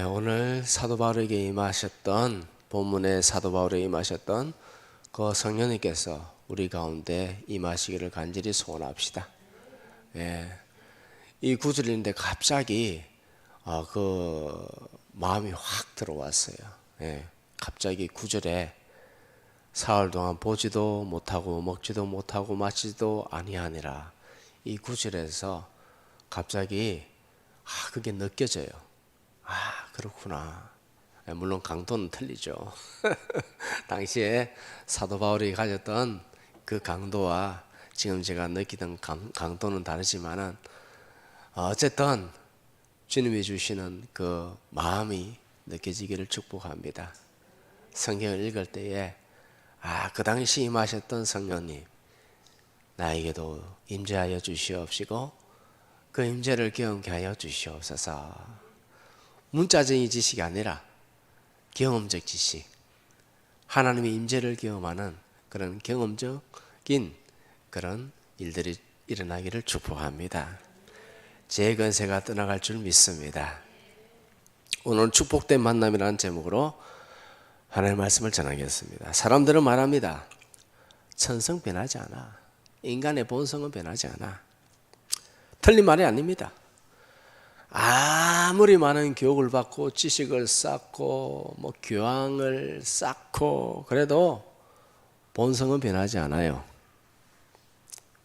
오늘 사도 바울에게 임하셨던 본문의 사도 바울에게 임하셨던 그 성령님께서 우리 가운데 임하시기를 간절히 소원합시다. 이 구절인데 갑자기 그 마음이 확 들어왔어요. 갑자기 구절에 사흘 동안 보지도 못하고 먹지도 못하고 마시지도 아니하니라. 이 구절에서 갑자기 그게 느껴져요. 그렇구나. 물론 강도는 틀리죠. 당시에 사도 바울이 가졌던 그 강도와 지금 제가 느끼던 강도는 다르지만은 어쨌든 주님이 주시는 그 마음이 느껴지기를 축복합니다. 성경을 읽을 때에 그 당시 임하셨던 성령님 나에게도 임재하여 주시옵시고 그 임재를 경험케 하여 주시옵소서. 문자적인 지식이 아니라 경험적 지식, 하나님의 임재를 경험하는 그런 경험적인 그런 일들이 일어나기를 축복합니다. 제 권세가 떠나갈 줄 믿습니다. 오늘 축복된 만남이라는 제목으로 하나님의 말씀을 전하겠습니다. 사람들은 말합니다. 천성 변하지 않아. 인간의 본성은 변하지 않아. 틀린 말이 아닙니다. 아무리 많은 교육을 받고 지식을 쌓고 교양을 쌓고 그래도 본성은 변하지 않아요.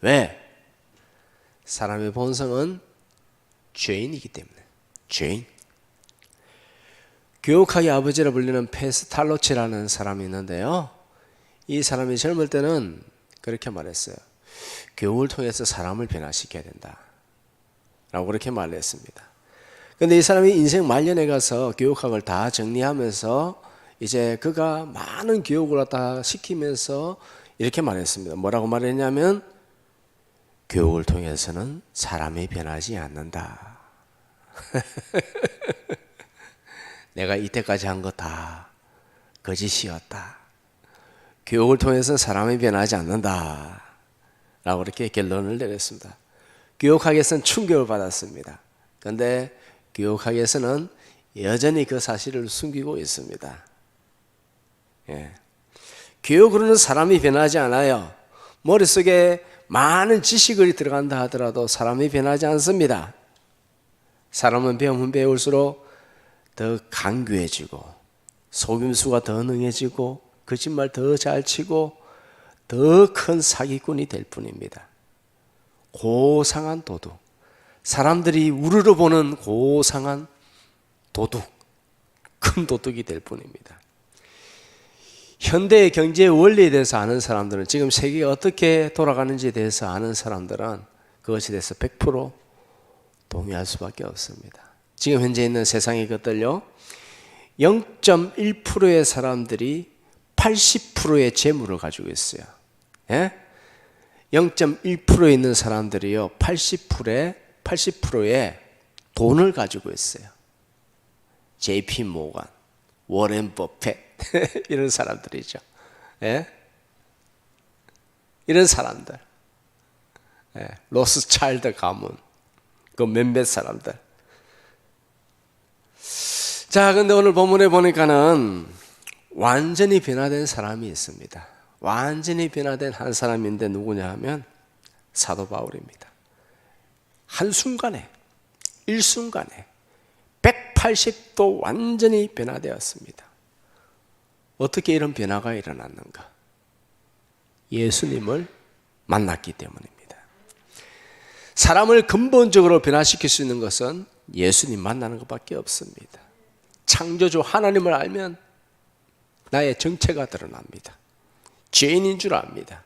왜? 사람의 본성은 죄인이기 때문에. 죄인. 교육학의 아버지라 불리는 페스탈로치라는 사람이 있는데요. 이 사람이 젊을 때는 그렇게 말했어요. 교육을 통해서 사람을 변화시켜야 된다 라고 그렇게 말을 했습니다. 그런데 이 사람이 인생 말년에 가서 교육학을 다 정리하면서 이제 그가 많은 교육을 다 시키면서 이렇게 말했습니다. 뭐라고 말했냐면 교육을 통해서는 사람이 변하지 않는다. 내가 이때까지 한 거 다 거짓이었다. 교육을 통해서는 사람이 변하지 않는다 라고 그렇게 결론을 내렸습니다. 교육학에서는 충격을 받았습니다. 그런데 교육학에서는 여전히 그 사실을 숨기고 있습니다. 교육으로는 사람이 변하지 않아요. 머릿속에 많은 지식이 들어간다 하더라도 사람이 변하지 않습니다. 사람은 배우면 배울수록 더 강교해지고 속임수가 더 능해지고 거짓말 더 잘 치고 더 큰 사기꾼이 될 뿐입니다. 고상한 도둑, 사람들이 우르르 보는 고상한 도둑, 큰 도둑이 될 뿐입니다. 현대의 경제의 원리에 대해서 아는 사람들은, 지금 세계가 어떻게 돌아가는지에 대해서 아는 사람들은 그것에 대해서 100% 동의할 수밖에 없습니다. 지금 현재 있는 세상의 것들요, 0.1%의 사람들이 80%의 재물을 가지고 있어요. 0.1%에 있는 사람들이요, 80%의 돈을 가지고 있어요. JP 모건, 워렌 버핏 이런 사람들이죠. 이런 사람들, 로스차일드 가문, 그 몇몇 사람들. 자, 근데 오늘 본문에 보니까는 완전히 변화된 사람이 있습니다. 완전히 변화된 한 사람인데 누구냐 하면 사도 바울입니다. 한순간에, 일순간에 180도 완전히 변화되었습니다. 어떻게 이런 변화가 일어났는가? 예수님을 만났기 때문입니다. 사람을 근본적으로 변화시킬 수 있는 것은 예수님 만나는 것밖에 없습니다. 창조주 하나님을 알면 나의 정체가 드러납니다. 죄인인 줄 압니다.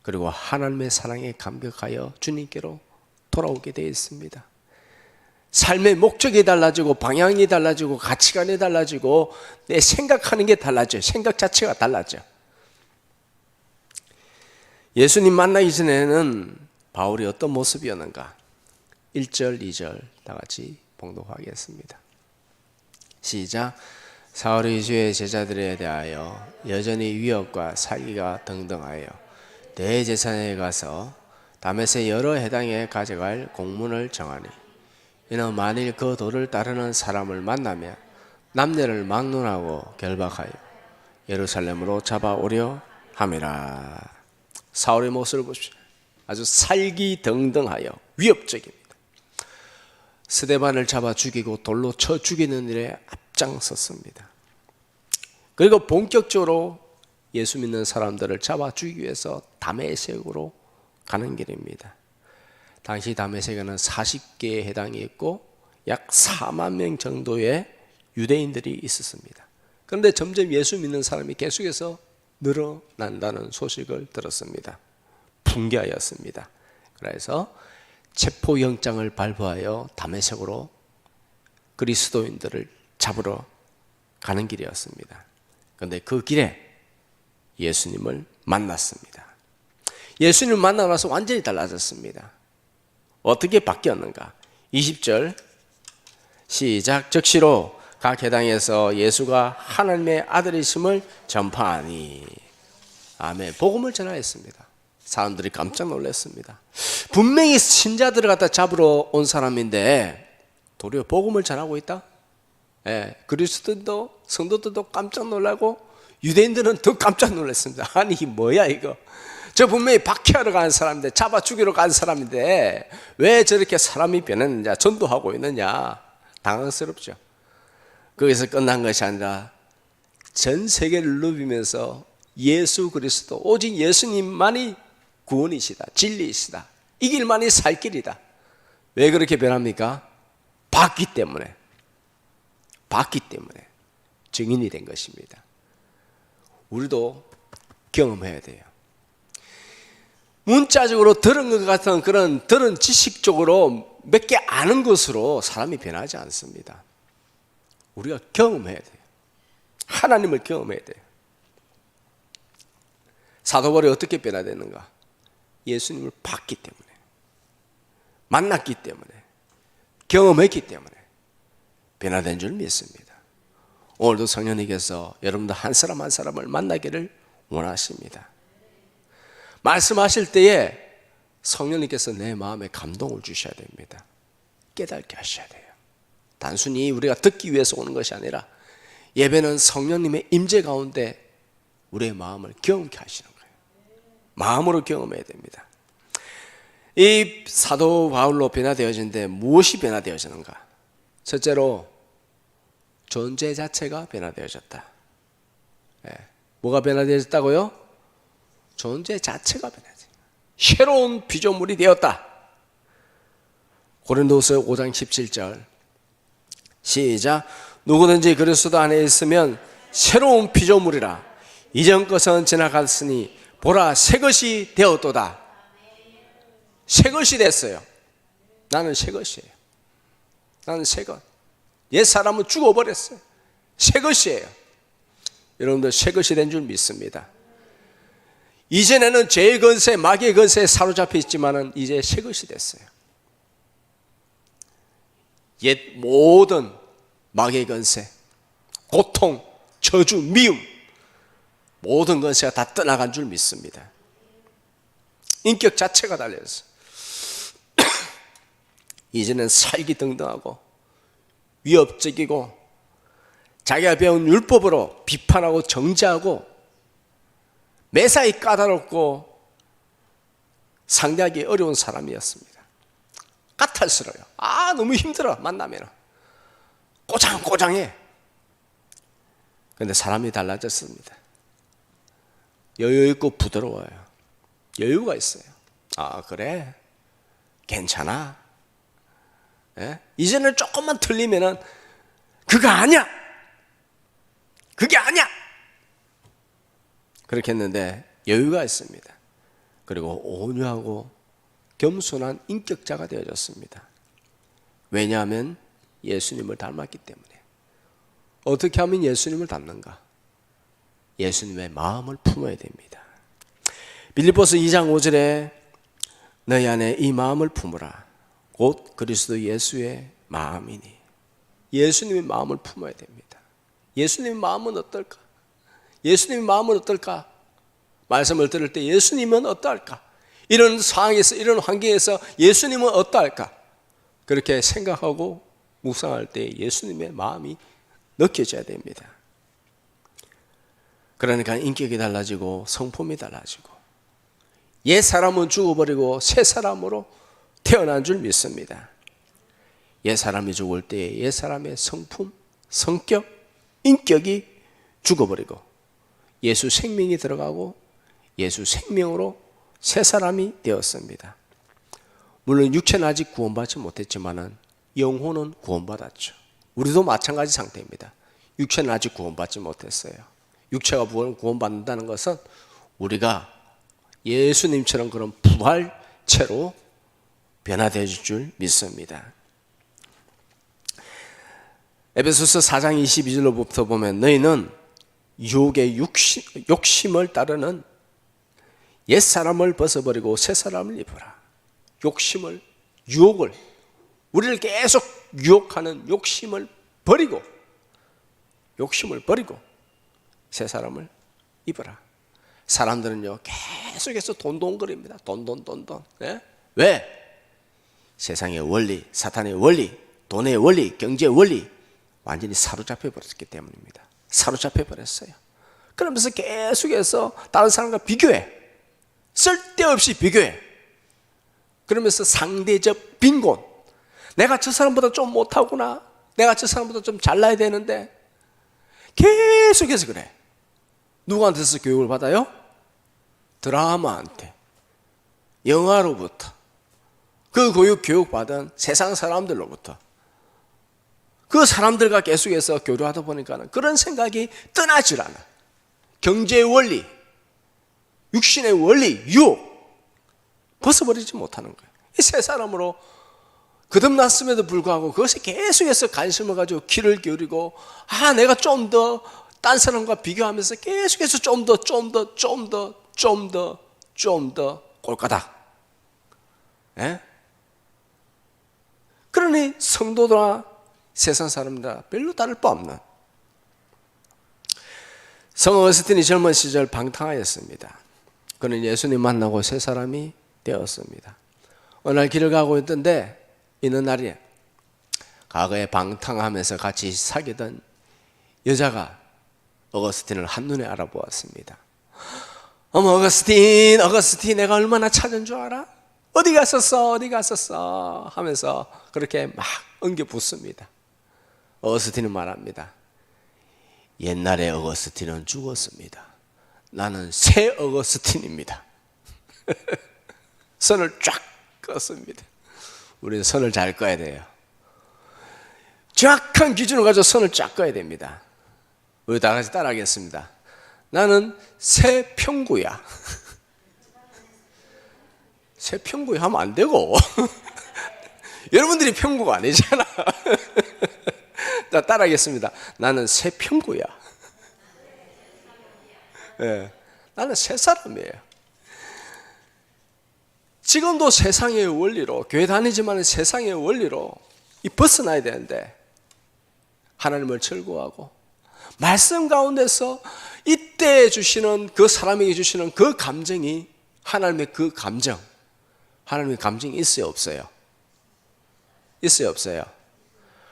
그리고 하나님의 사랑에 감격하여 주님께로 돌아오게 되어 있습니다. 삶의 목적이 달라지고 방향이 달라지고 가치관이 달라지고 내 생각하는 게 달라져요. 생각 자체가 달라져. 예수님 만나기 전에는 바울이 어떤 모습이었는가? 1절, 2절 다 같이 봉독하겠습니다. 시작. 사울이 주의 제자들에 대하여 여전히 위협과 사기가 등등하여 대제사장에 가서 다메섹 여러 회당에 가져갈 공문을 정하니 이는 만일 그 도를 따르는 사람을 만나면 남녀를 막론하고 결박하여 예루살렘으로 잡아오려 함이라. 사울의 모습을 보십시오. 아주 살기등등하여 위협적입니다. 스데반을 잡아 죽이고 돌로 쳐 죽이는 일에 앞장섰습니다. 그리고 본격적으로 예수 믿는 사람들을 잡아 죽이기 위해서 다메섹으로 가는 길입니다. 당시 다메섹에는 40개의 해당이 있고 약 4만 명 정도의 유대인들이 있었습니다. 그런데 점점 예수 믿는 사람이 계속해서 늘어난다는 소식을 들었습니다. 분개하였습니다. 그래서 체포영장을 발부하여 다메섹으로 그리스도인들을 잡으러 가는 길이었습니다. 그런데 그 길에 예수님을 만났습니다. 예수님을 만나고 나서 완전히 달라졌습니다. 어떻게 바뀌었는가? 20절 시작. 즉시로 각 회당에서 예수가 하나님의 아들이심을 전파하니. 아멘. 복음을 전하였습니다. 사람들이 깜짝 놀랐습니다. 분명히 신자들을 갖다 잡으러 온 사람인데 도리어 복음을 전하고 있다? 그리스도인도 성도들도 깜짝 놀라고 유대인들은 더 깜짝 놀랐습니다. 아니 이게 뭐야 이거. 저 분명히 박해하러 간 사람인데, 잡아 죽이러 간 사람인데 왜 저렇게 사람이 변했느냐, 전도하고 있느냐. 당황스럽죠. 거기서 끝난 것이 아니라 전 세계를 누비면서 예수 그리스도, 오직 예수님만이 구원이시다, 진리이시다, 이 길만이 살 길이다. 왜 그렇게 변합니까? 봤기 때문에 증인이 된 것입니다. 우리도 경험해야 돼요. 문자적으로 들은 것 같은 그런 들은 지식적으로 몇 개 아는 것으로 사람이 변하지 않습니다. 우리가 경험해야 돼요. 하나님을 경험해야 돼요. 사도 바울이 어떻게 변화되는가? 예수님을 봤기 때문에, 만났기 때문에, 경험했기 때문에 변화된 줄 믿습니다. 오늘도 성령님께서 여러분들 한 사람 한 사람을 만나기를 원하십니다. 말씀하실 때에 성령님께서 내 마음에 감동을 주셔야 됩니다. 깨닫게 하셔야 돼요. 단순히 우리가 듣기 위해서 오는 것이 아니라 예배는 성령님의 임재 가운데 우리의 마음을 경험케 하시는 거예요. 마음으로 경험해야 됩니다. 이 사도 바울로 변화되어지는데 무엇이 변화되어지는가? 첫째로 존재 자체가 변화되어졌다. 뭐가 변화되어졌다고요? 존재 자체가 변화되었다. 새로운 피조물이 되었다. 고린도서 5장 17절 시작. 누구든지 그리스도 안에 있으면 새로운 피조물이라. 이전 것은 지나갔으니 보라 새 것이 되었도다. 새 것이 됐어요. 나는 새 것이에요. 나는 새 것. 옛 사람은 죽어버렸어요. 새 것이에요. 여러분들 새 것이 된 줄 믿습니다. 이전에는 죄의 건세, 마귀의 건세에 사로잡혀 있지만은 이제 새 것이 됐어요. 옛 모든 마귀의 건세, 고통, 저주, 미움, 모든 건세가 다 떠나간 줄 믿습니다. 인격 자체가 달려있어요. 이제는 살기등등하고 위협적이고 자기가 배운 율법으로 비판하고 정죄하고 매사에 까다롭고 상대하기 어려운 사람이었습니다. 까탈스러워요. 너무 힘들어. 만나면 꼬장꼬장해. 그런데 사람이 달라졌습니다. 여유 있고 부드러워요. 여유가 있어요. 그래? 괜찮아? 이제는 조금만 틀리면은 그거 아니야. 그게 아니야. 그렇게 했는데 여유가 있습니다. 그리고 온유하고 겸손한 인격자가 되어졌습니다. 왜냐하면 예수님을 닮았기 때문에. 어떻게 하면 예수님을 닮는가? 예수님의 마음을 품어야 됩니다. 빌립보서 2장 5절에 너희 안에 이 마음을 품으라. 곧 그리스도 예수의 마음이니. 예수님의 마음을 품어야 됩니다. 예수님의 마음은 어떨까? 예수님의 마음은 어떨까? 말씀을 들을 때 예수님은 어떨까? 이런 상황에서, 이런 환경에서 예수님은 어떨까? 그렇게 생각하고 묵상할 때 예수님의 마음이 느껴져야 됩니다. 그러니까 인격이 달라지고 성품이 달라지고 옛 사람은 죽어버리고 새 사람으로 태어난 줄 믿습니다. 옛 사람이 죽을 때 옛 사람의 성품, 성격, 인격이 죽어버리고 예수 생명이 들어가고 예수 생명으로 새 사람이 되었습니다. 물론 육체는 아직 구원받지 못했지만 영혼은 구원받았죠. 우리도 마찬가지 상태입니다. 육체는 아직 구원받지 못했어요. 육체가 구원받는다는 것은 우리가 예수님처럼 그런 부활체로 변화되어 줄 믿습니다. 에베소서 4장 22절로부터 보면 너희는 유혹의 욕심을 따르는 옛사람을 벗어버리고 새사람을 입어라. 욕심을, 유혹을, 우리를 계속 유혹하는 욕심을 버리고 새사람을 입어라. 사람들은요 계속해서 돈돈거립니다. 돈. 네? 왜? 세상의 원리, 사탄의 원리, 돈의 원리, 경제의 원리 완전히 사로잡혀 버렸기 때문입니다. 사로잡혀 버렸어요. 그러면서 계속해서 다른 사람과 비교해. 쓸데없이 비교해. 그러면서 상대적 빈곤. 내가 저 사람보다 좀 못하구나. 내가 저 사람보다 좀 잘나야 되는데 계속해서 그래. 누구한테서 교육을 받아요? 드라마한테, 영화로부터, 그 교육받은 세상 사람들로부터. 그 사람들과 계속해서 교류하다 보니까 그런 생각이 떠나질 않아. 경제의 원리, 육신의 원리, 유혹 벗어버리지 못하는 거예요. 이 세 사람으로 거듭났음에도 불구하고 그것에 계속해서 관심을 가지고 귀를 기울이고 내가 좀 더 딴 사람과 비교하면서 계속해서 좀 더 꼴까닥. 예? 그러니 성도들과 세상 사람들 별로 다를 바 없는. 성 어거스틴이 젊은 시절 방탕하였습니다. 그는 예수님 만나고 새 사람이 되었습니다. 어느 날 길을 가고 있던데 있는 날이 과거에 방탕하면서 같이 사귀던 여자가 어거스틴을 한눈에 알아보았습니다. 어머 어거스틴 내가 얼마나 찾은 줄 알아? 어디 갔었어 하면서 그렇게 막 엉겨 붙습니다. 어거스틴은 말합니다. 옛날에 어거스틴은 죽었습니다. 나는 새 어거스틴입니다. 선을 쫙 껐습니다. 우리는 선을 잘 꺼야 돼요. 정확한 기준을 가지고 선을 쫙 꺼야 됩니다. 우리 다 같이 따라하겠습니다. 나는 새 평구야. 새 평구야 하면 안 되고 여러분들이 평구가 아니잖아. 자, 따라하겠습니다. 나는 새 평구야. 네, 나는 새 사람이에요. 지금도 세상의 원리로, 교회 다니지만 세상의 원리로 벗어나야 되는데 하나님을 즐거워하고 말씀 가운데서 이때 주시는 그 사람에게 주시는 그 감정이 하나님의 그 감정, 하나님의 감정이 있어요 없어요? 있어요 없어요?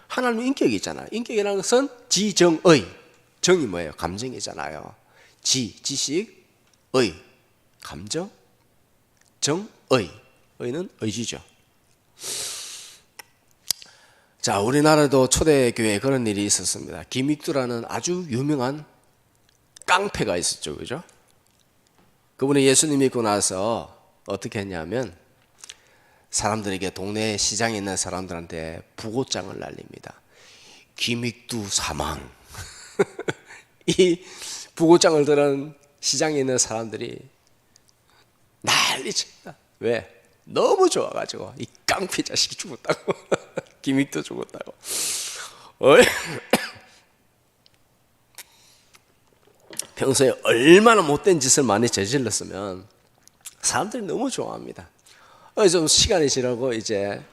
하나님의 인격이 있잖아요. 인격이라는 것은 지정의, 정이 뭐예요? 감정이잖아요. 지식, 의, 감정, 정, 의는 의지죠. 자, 우리나라도 초대교회에 그런 일이 있었습니다. 김익두라는 아주 유명한 깡패가 있었죠. 그죠? 그분이 예수님 믿고 나서 어떻게 했냐면 사람들에게 동네 시장에 있는 사람들한테 부고장을 날립니다. 김익두 사망. 이 부고장을 들은 시장에 있는 사람들이 난리칩니다. 왜? 너무 좋아가지고 이 깡패 자식이 죽었다고. 김익두 죽었다고. 평소에 얼마나 못된 짓을 많이 저질렀으면 사람들이 너무 좋아합니다. 좀 시간이 지나고 이제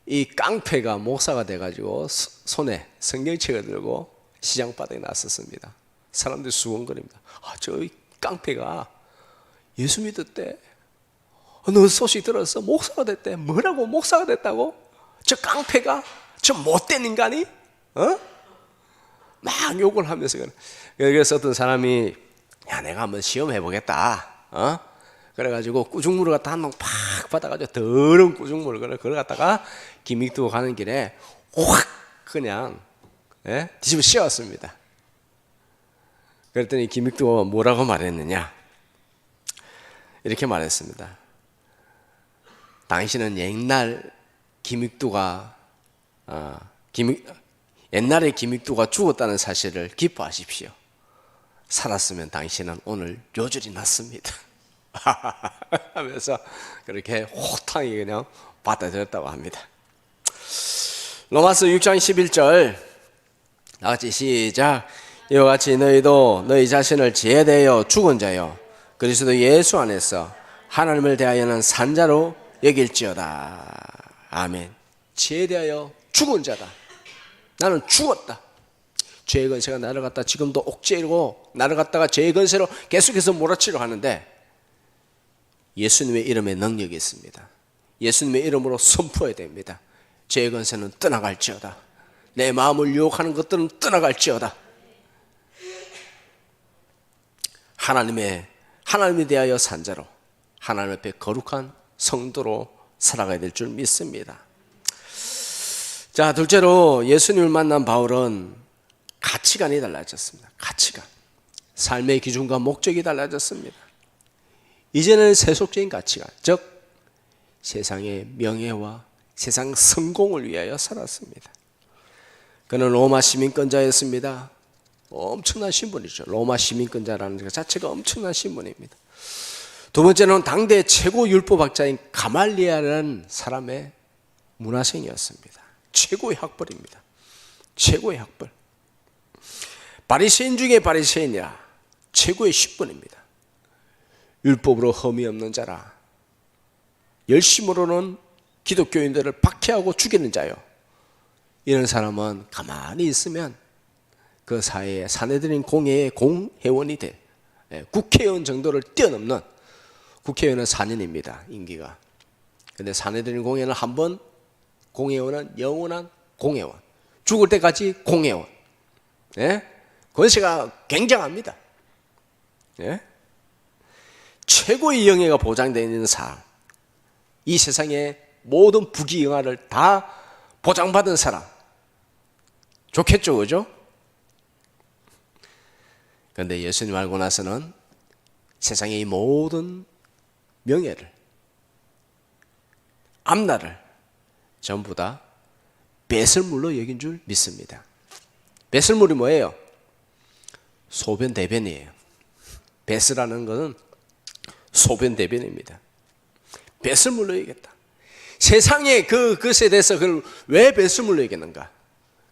이 깡패가 목사가 돼가지고 손에 성경책을 들고 시장 바닥에 나섰습니다. 사람들이 수군거립니다. 저 깡패가 예수 믿었대. 너 소식 들었어? 목사가 됐대. 뭐라고 목사가 됐다고? 저 깡패가? 저 못된 인간이? 막 욕을 하면서. 그래서 어떤 사람이 야, 내가 한번 시험해보겠다. 그래가지고 꾸중물을 갖다 한 방 팍 받아가지고 더러운 꾸중물을 그걸 갖다가 김익두 가는 길에 확 그냥 뒤집어 씌웠습니다. 그랬더니 김익두가 뭐라고 말했느냐? 이렇게 말했습니다. 당신은 옛날 김익두가 옛날에 김익두가 죽었다는 사실을 기뻐하십시오. 살았으면 당신은 오늘 요절이 났습니다. 하면서 그렇게 호탕히 그냥 받아들였다고 합니다. 로마서 6장 11절 다 같이 시작. 이와 같이 너희도 너희 자신을 죄에 대하여 죽은 자요 그리스도 예수 안에서 하나님을 대하여는 산 자로 여길지어다. 아멘. 죄에 대하여 죽은 자다. 나는 죽었다. 죄의 건세가 나를 갖다 지금도 옥죄이고 나를 갖다가 죄의 건세로 계속해서 몰아치려 하는데 예수님의 이름에 능력이 있습니다. 예수님의 이름으로 선포해야 됩니다. 죄의 건세는 떠나갈지어다. 내 마음을 유혹하는 것들은 떠나갈지어다. 하나님에 대하여 산자로 하나님 앞에 거룩한 성도로 살아가야 될 줄 믿습니다. 자, 둘째로 예수님을 만난 바울은 가치관이 달라졌습니다. 가치관. 삶의 기준과 목적이 달라졌습니다. 이제는 세속적인 가치관, 즉 세상의 명예와 세상 성공을 위하여 살았습니다. 그는 로마 시민권자였습니다. 엄청난 신분이죠. 로마 시민권자라는 것 자체가 엄청난 신분입니다. 두 번째는 당대 최고 율법학자인 가말리엘이라는 사람의 문화생이었습니다. 최고의 학벌입니다. 최고의 학벌. 바리새인 중에 바리새인이라 최고의 신분입니다. 율법으로 흠이 없는 자라. 열심으로는 기독교인들을 박해하고 죽이는 자요. 이런 사람은 가만히 있으면 그 사회에 사내들인 공회의 공회원이 돼. 국회의원 정도를 뛰어넘는, 국회의원은 4년입니다. 임기가. 근데 사내들인 공회는 한 번, 공회원은 영원한 공회원. 죽을 때까지 공회원. 권세가 굉장합니다. 최고의 영예가 보장되어 있는 사람, 이 세상의 모든 부귀영화를 다 보장받은 사람, 좋겠죠, 그죠? 그런데 예수님 알고 나서는 세상의 이 모든 명예를, 앞날을 전부 다 배설물로 여긴 줄 믿습니다. 배설물이 뭐예요? 소변 대변이에요. 배설하는 것은 소변 대변입니다. 배설물로 여기겠다. 세상에 그것에 대해서 그걸 왜 배설물로 여기는가?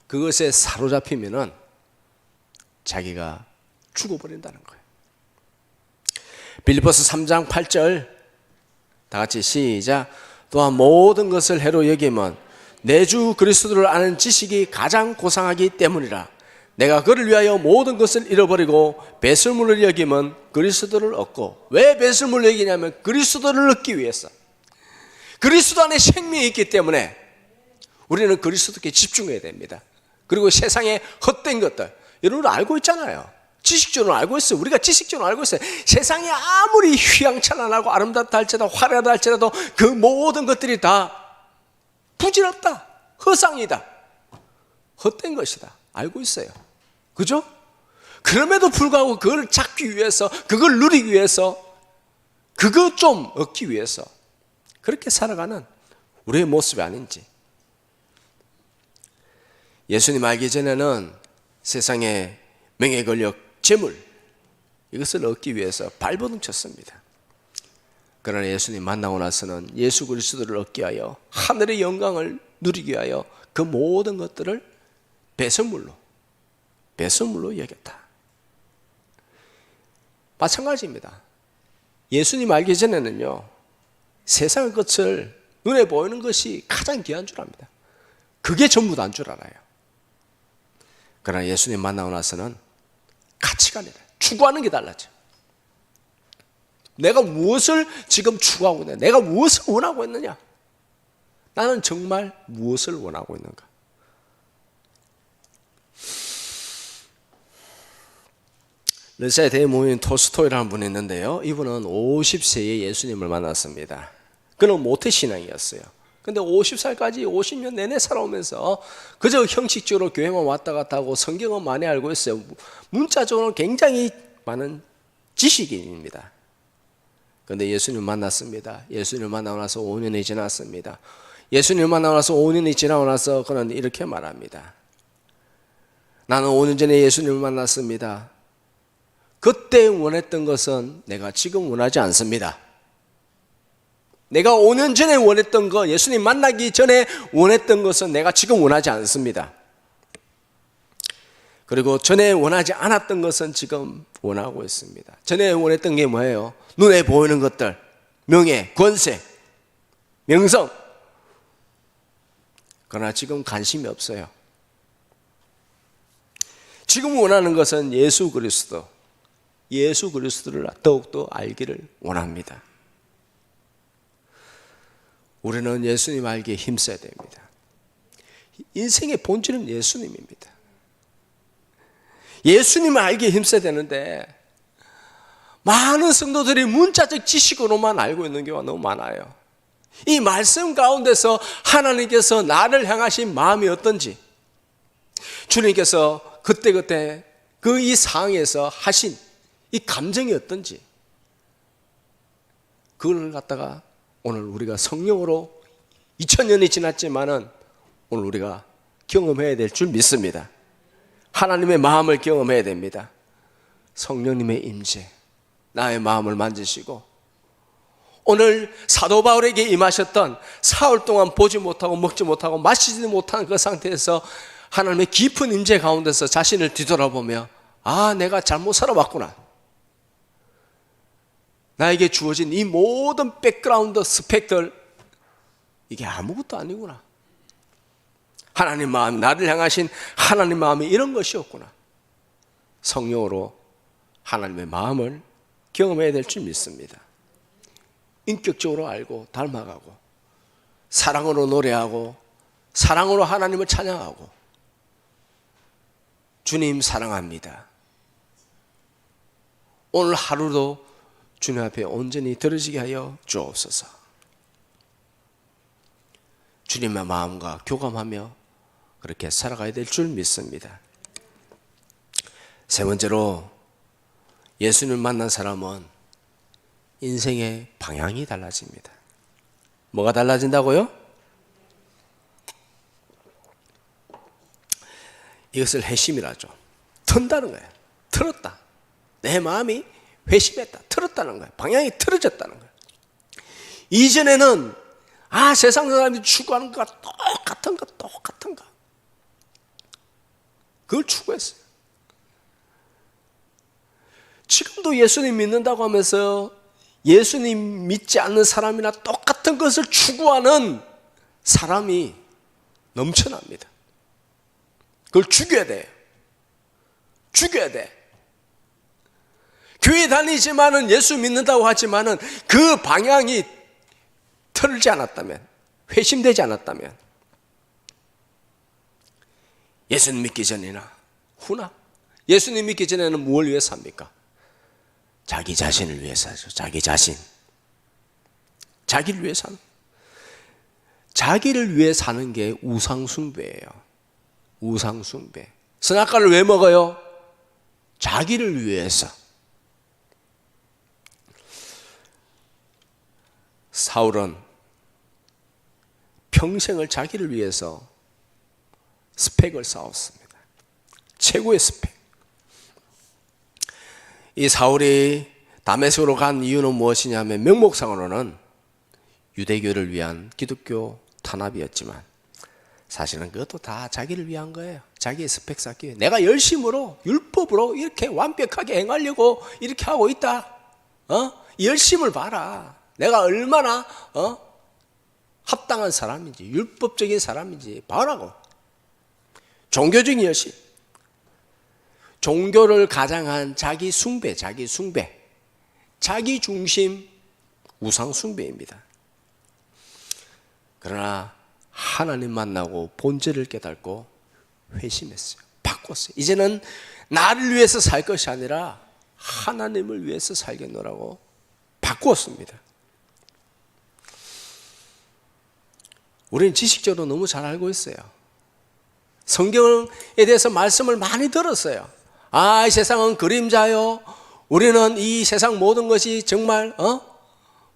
그것에 사로잡히면은 자기가 죽어버린다는 거예요. 빌립보서 3장 8절 다 같이 시작. 또한 모든 것을 해로 여기면 내 주 그리스도를 아는 지식이 가장 고상하기 때문이라. 내가 그를 위하여 모든 것을 잃어버리고 배설물을 여기면 그리스도를 얻고. 왜 배설물을 여기냐면 그리스도를 얻기 위해서. 그리스도 안에 생명이 있기 때문에 우리는 그리스도께 집중해야 됩니다. 그리고 세상의 헛된 것들, 여러분 알고 있잖아요. 지식적으로 알고 있어요. 우리가 지식적으로 알고 있어요. 세상에 아무리 휘황찬란하고 아름답다 할지라도 화려하다 할지라도 그 모든 것들이 다 부질없다, 허상이다, 헛된 것이다 알고 있어요. 그죠? 그럼에도 불구하고 그걸 찾기 위해서, 그걸 누리기 위해서, 그거 좀 얻기 위해서 그렇게 살아가는 우리의 모습이 아닌지. 예수님 알기 전에는 세상의 명예, 권력, 재물 이것을 얻기 위해서 발버둥 쳤습니다. 그러나 예수님 만나고 나서는 예수 그리스도를 얻기 위하여, 하늘의 영광을 누리기 위하여 그 모든 것들을 배설물로 여겼다. 마찬가지입니다. 예수님 알기 전에는요, 세상의 것을, 눈에 보이는 것이 가장 귀한 줄 압니다. 그게 전부 다인 줄 알아요. 그러나 예수님 만나고 나서는 가치관이다. 추구하는 게 달라져. 내가 무엇을 지금 추구하고 있느냐, 내가 무엇을 원하고 있느냐, 나는 정말 무엇을 원하고 있는가? 러시아 대모인 톨스토이라는 분이 있는데요. 이분은 50세에 예수님을 만났습니다. 그는 모태신앙이었어요. 근데 50살까지 50년 내내 살아오면서 그저 형식적으로 교회만 왔다 갔다 하고 성경은 많이 알고 있어요. 문자적으로는 굉장히 많은 지식인입니다. 그런데 예수님을 만났습니다. 예수님을 만나고 나서 5년이 지났습니다. 예수님을 만나고 나서 5년이 지나고 나서 그는 이렇게 말합니다. 나는 5년 전에 예수님을 만났습니다. 그때 원했던 것은 내가 지금 원하지 않습니다. 내가 5년 전에 원했던 것, 예수님 만나기 전에 원했던 것은 내가 지금 원하지 않습니다. 그리고 전에 원하지 않았던 것은 지금 원하고 있습니다. 전에 원했던 게 뭐예요? 눈에 보이는 것들, 명예, 권세, 명성. 그러나 지금 관심이 없어요. 지금 원하는 것은 예수 그리스도, 예수 그리스도를 더욱더 알기를 원합니다. 우리는 예수님 알기에 힘써야 됩니다. 인생의 본질은 예수님입니다. 예수님을 알기에 힘써야 되는데 많은 성도들이 문자적 지식으로만 알고 있는 경우가 너무 많아요. 이 말씀 가운데서 하나님께서 나를 향하신 마음이 어떤지, 주님께서 그때그때 그 이 상황에서 하신 이 감정이 어떤지, 그걸 갖다가 오늘 우리가 성령으로 2000년이 지났지만은 오늘 우리가 경험해야 될 줄 믿습니다. 하나님의 마음을 경험해야 됩니다. 성령님의 임재, 나의 마음을 만지시고, 오늘 사도 바울에게 임하셨던 사흘 동안 보지 못하고 먹지 못하고 마시지 못한 그 상태에서 하나님의 깊은 임재 가운데서 자신을 뒤돌아보며, 아, 내가 잘못 살아왔구나. 나에게 주어진 이 모든 백그라운드 스펙들, 이게 아무것도 아니구나. 하나님 마음, 나를 향하신 하나님 마음이 이런 것이었구나. 성령으로 하나님의 마음을 경험해야 될 줄 믿습니다. 인격적으로 알고 닮아가고, 사랑으로 노래하고, 사랑으로 하나님을 찬양하고, 주님 사랑합니다. 오늘 하루도 주님 앞에 온전히 들어지게 하여 주옵소서. 주님의 마음과 교감하며 그렇게 살아가야 될 줄 믿습니다. 세 번째로, 예수님을 만난 사람은 인생의 방향이 달라집니다. 뭐가 달라진다고요? 이것을 회심이라죠. 튼다는 거예요. 틀었다. 내 마음이 회심했다. 틀었다는 거예요. 방향이 틀어졌다는 거예요. 이전에는 세상 사람이 추구하는 것과 똑같은 거. 그걸 추구했어요. 지금도 예수님 믿는다고 하면서 예수님 믿지 않는 사람이나 똑같은 것을 추구하는 사람이 넘쳐납니다. 그걸 죽여야 돼요. 죽여야 돼. 교회 다니지만은 예수 믿는다고 하지만은 그 방향이 틀지 않았다면, 회심되지 않았다면, 예수님 믿기 전이나 후나, 예수님 믿기 전에는 무엇을 위해 삽니까? 자기 자신을 위해서 하죠. 자기 자신. 자기를 위해 사는. 자기를 위해 사는 게 우상숭배예요. 우상숭배. 선악과를 왜 먹어요? 자기를 위해서. 사울은 평생을 자기를 위해서 스펙을 쌓았습니다. 최고의 스펙. 이 사울이 다메섹으로 간 이유는 무엇이냐면, 명목상으로는 유대교를 위한 기독교 탄압이었지만 사실은 그것도 다 자기를 위한 거예요. 자기의 스펙 쌓기 위해. 내가 열심으로, 율법으로 이렇게 완벽하게 행하려고 이렇게 하고 있다. 이 열심을 봐라. 내가 얼마나 합당한 사람인지, 율법적인 사람인지 봐라고. 종교적인 열심. 종교를 가장한 자기 숭배, 자기 중심 우상 숭배입니다. 그러나 하나님 만나고 본질을 깨닫고 회심했어요. 바꿨어요. 이제는 나를 위해서 살 것이 아니라 하나님을 위해서 살겠노라고 바꾸었습니다. 우리는 지식적으로 너무 잘 알고 있어요. 성경에 대해서 말씀을 많이 들었어요. 이 세상은 그림자요. 우리는 이 세상 모든 것이 정말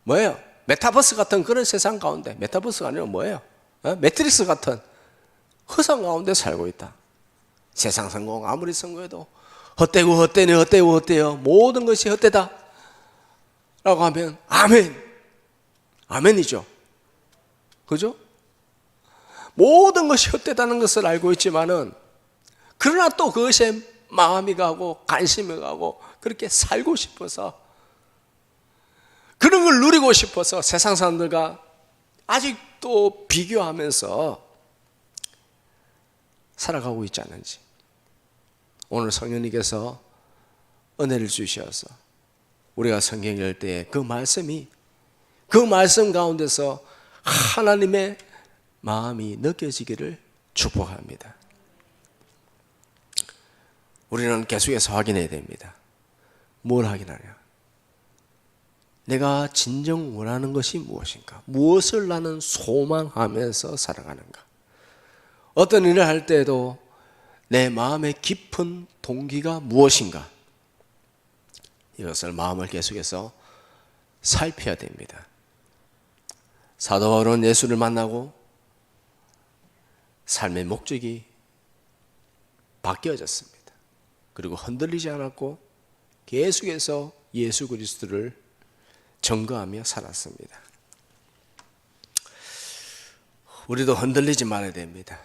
뭐예요? 메타버스 같은 그런 세상 가운데, 메타버스가 아니라 뭐예요? 매트릭스 같은 허상 가운데 살고 있다. 세상 성공 아무리 성공해도 헛되고 헛되네, 헛되고 헛되요. 모든 것이 헛되다 라고 하면 아멘, 아멘이죠. 그죠? 모든 것이 헛되다는 것을 알고 있지만은, 그러나 또 그것에 마음이 가고 관심이 가고 그렇게 살고 싶어서, 그런 걸 누리고 싶어서 세상 사람들과 아직도 비교하면서 살아가고 있지 않은지, 오늘 성령님께서 은혜를 주셔서 우리가 성경 읽을 때 그 말씀이, 그 말씀 가운데서 하나님의 마음이 느껴지기를 축복합니다. 우리는 계속해서 확인해야 됩니다. 뭘 확인하냐? 내가 진정 원하는 것이 무엇인가? 무엇을 나는 소망하면서 살아가는가? 어떤 일을 할 때에도 내 마음의 깊은 동기가 무엇인가? 이것을 마음을 계속해서 살펴야 됩니다. 사도 바울은 예수를 만나고 삶의 목적이 바뀌어졌습니다. 그리고 흔들리지 않았고 계속해서 예수 그리스도를 증거하며 살았습니다. 우리도 흔들리지 말아야 됩니다.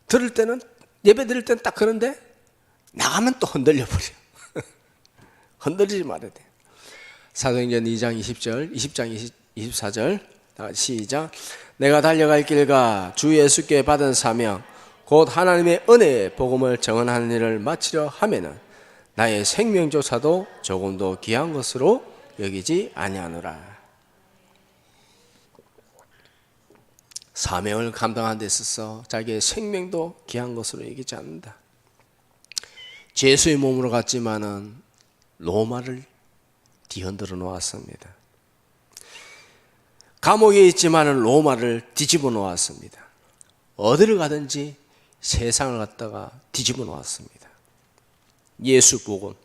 들을 때는, 예배 드릴 때는 딱 그런데 나가면 또 흔들려 버려. 흔들리지 말아야 돼. 사도행전 2장 20절, 20장 24절, 다 시작. 내가 달려갈 길과 주 예수께 받은 사명, 곧 하나님의 은혜의 복음을 증언하는 일을 마치려 하면은 나의 생명조차도 조금도 귀한 것으로 여기지 아니하노라. 사명을 감당하는 데 있어서 자기의 생명도 귀한 것으로 여기지 않는다. 예수의 몸으로 갔지만은 로마를 뒤흔들어 놓았습니다. 감옥에 있지만은 로마를 뒤집어 놓았습니다. 어디를 가든지 세상을 갖다가 뒤집어 놓았습니다. 예수 복음,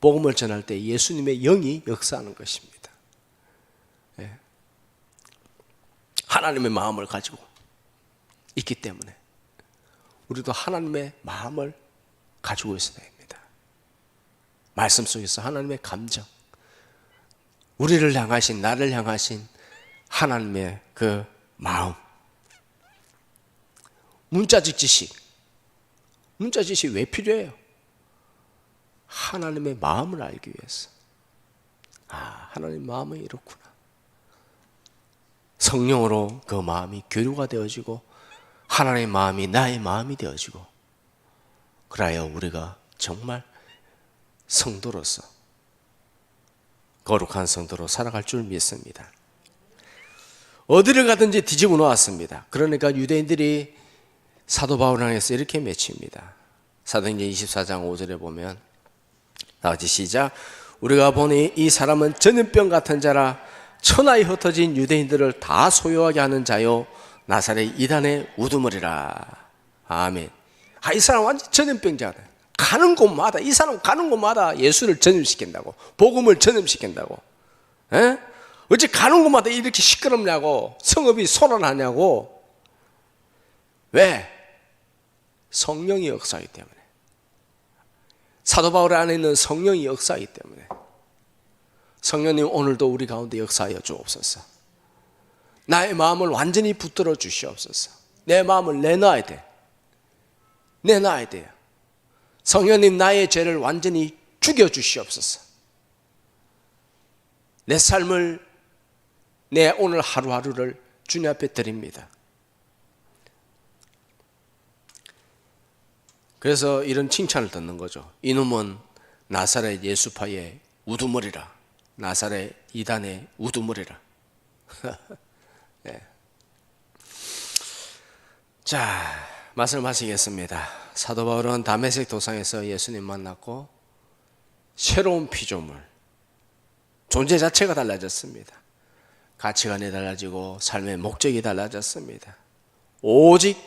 복음을 전할 때 예수님의 영이 역사하는 것입니다. 하나님의 마음을 가지고 있기 때문에 우리도 하나님의 마음을 가지고 있어야 됩니다. 말씀 속에서 하나님의 감정, 우리를 향하신, 나를 향하신 하나님의 그 마음. 문자적 지식, 문자 지식이 왜 필요해요? 하나님의 마음을 알기 위해서. 하나님의 마음은 이렇구나. 성령으로 그 마음이 교류가 되어지고 하나님의 마음이 나의 마음이 되어지고, 그래야 우리가 정말 성도로서, 거룩한 성도로 살아갈 줄 믿습니다. 어디를 가든지 뒤집어 놓았습니다. 그러니까 유대인들이 사도 바울을 향해서 이렇게 외칩니다. 사도행전 24장 5절에 보면, 다 같이 시작. 우리가 보니 이 사람은 전염병 같은 자라 천하에 흩어진 유대인들을 다 소유하게 하는 자요 나사렛 이단의 우두머리라. 아멘. 이 사람 완전 전염병자다. 가는 곳마다, 이 사람 가는 곳마다 예수를 전염시킨다고, 복음을 전염시킨다고. 어찌 가는 곳마다 이렇게 시끄럽냐고, 성읍이 소란하냐고. 왜? 성령이 역사하기 때문에. 사도 바울 안에 있는 성령이 역사하기 때문에. 성령님 오늘도 우리 가운데 역사하여 주옵소서. 나의 마음을 완전히 붙들어 주시옵소서. 내 마음을 내놔야 돼. 내놔야 돼요. 성령님 나의 죄를 완전히 죽여 주시옵소서. 내 삶을, 내 오늘 하루하루를 주님 앞에 드립니다. 그래서 이런 칭찬을 듣는 거죠. 이놈은 나사렛 예수파의 우두머리라. 나사렛 이단의 우두머리라. 자, 말씀하시겠습니다. 사도 바울은 다메섹 도상에서 예수님 만났고 새로운 피조물, 존재 자체가 달라졌습니다. 가치관이 달라지고 삶의 목적이 달라졌습니다. 오직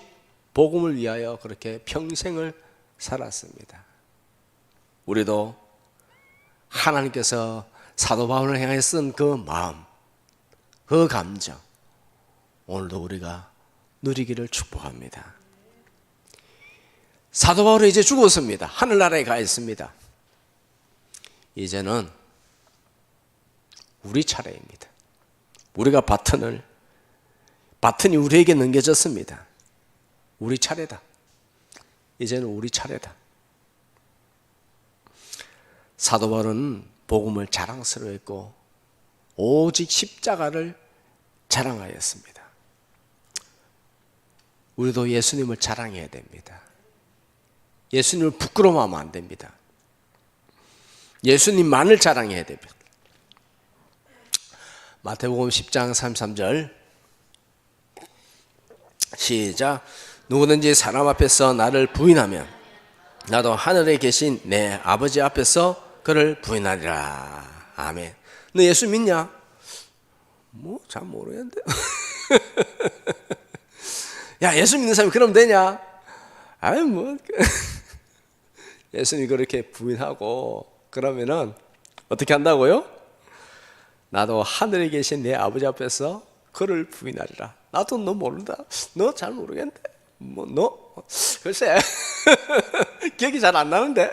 복음을 위하여 그렇게 평생을 살았습니다. 우리도 하나님께서 사도 바울을 향해 쓴 그 마음, 그 감정, 오늘도 우리가 누리기를 축복합니다. 사도 바울은 이제 죽었습니다. 하늘나라에 가 있습니다. 이제는 우리 차례입니다. 우리가 바튼이 우리에게 넘겨졌습니다. 우리 차례다. 이제는 우리 차례다. 사도 바울은 복음을 자랑스러워했고 오직 십자가를 자랑하였습니다. 우리도 예수님을 자랑해야 됩니다. 예수님을 부끄러워하면 안 됩니다. 예수님만을 자랑해야 됩니다. 마태복음 10장 33절 시작. 누구든지 사람 앞에서 나를 부인하면 나도 하늘에 계신 내 아버지 앞에서 그를 부인하리라. 아멘. 너 예수 믿냐? 뭐 잘 모르겠는데. 야, 예수 믿는 사람이 그러면 되냐? 아유, 뭐. 예수님이 그렇게 부인하고 그러면은 어떻게 한다고요? 나도 하늘에 계신 내 아버지 앞에서 그를 부인하리라. 나도 너 모른다. 너 잘 모르겠는데. 뭐, 너? 글쎄. 기억이 잘 안 나는데.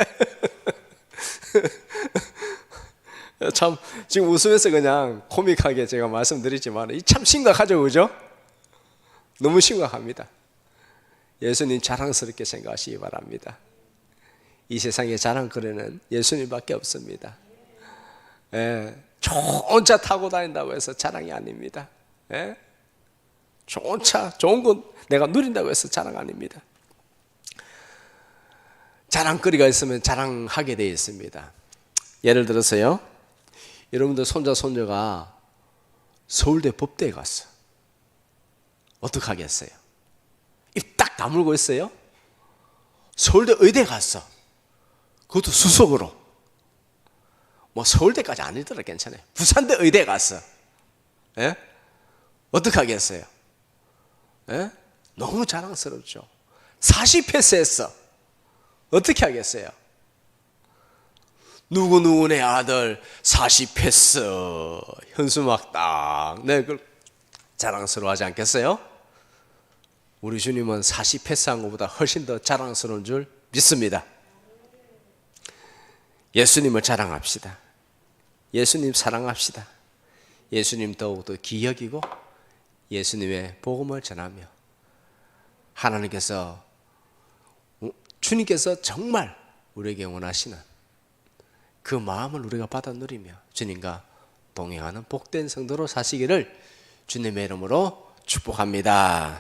참, 지금 웃으면서 그냥 코믹하게 제가 말씀드리지만, 이 참 심각하죠, 그죠? 너무 심각합니다. 예수님 자랑스럽게 생각하시기 바랍니다. 이 세상의 자랑거리는 예수님밖에 없습니다. 예, 좋은 차 타고 다닌다고 해서 자랑이 아닙니다. 예? 좋은 차, 좋은 것 내가 누린다고 해서 자랑 아닙니다. 자랑거리가 있으면 자랑하게 되어 있습니다. 예를 들어서요, 여러분들 손자 손녀가 서울대 법대에 갔어. 어떻게 하겠어요? 입 딱 다물고 있어요. 서울대 의대 갔어. 그것도 수석으로. 뭐 서울대까지 아니더라 괜찮아요. 부산대 의대 갔어. 예? 어떻게 하겠어요? 예? 너무 자랑스럽죠. 40패스 했어. 어떻게 하겠어요? 누구누구네 아들 40패스 현수막 딱. 네, 그걸 자랑스러워하지 않겠어요? 우리 주님은 40패스한 것보다 훨씬 더 자랑스러운 줄 믿습니다. 예수님을 자랑합시다. 예수님 사랑합시다. 예수님 더욱더 기여기고 예수님의 복음을 전하며 하나님께서 주님께서 정말 우리에게 원하시는 그 마음을 우리가 받아 누리며 주님과 동행하는 복된 성도로 사시기를 주님의 이름으로 축복합니다.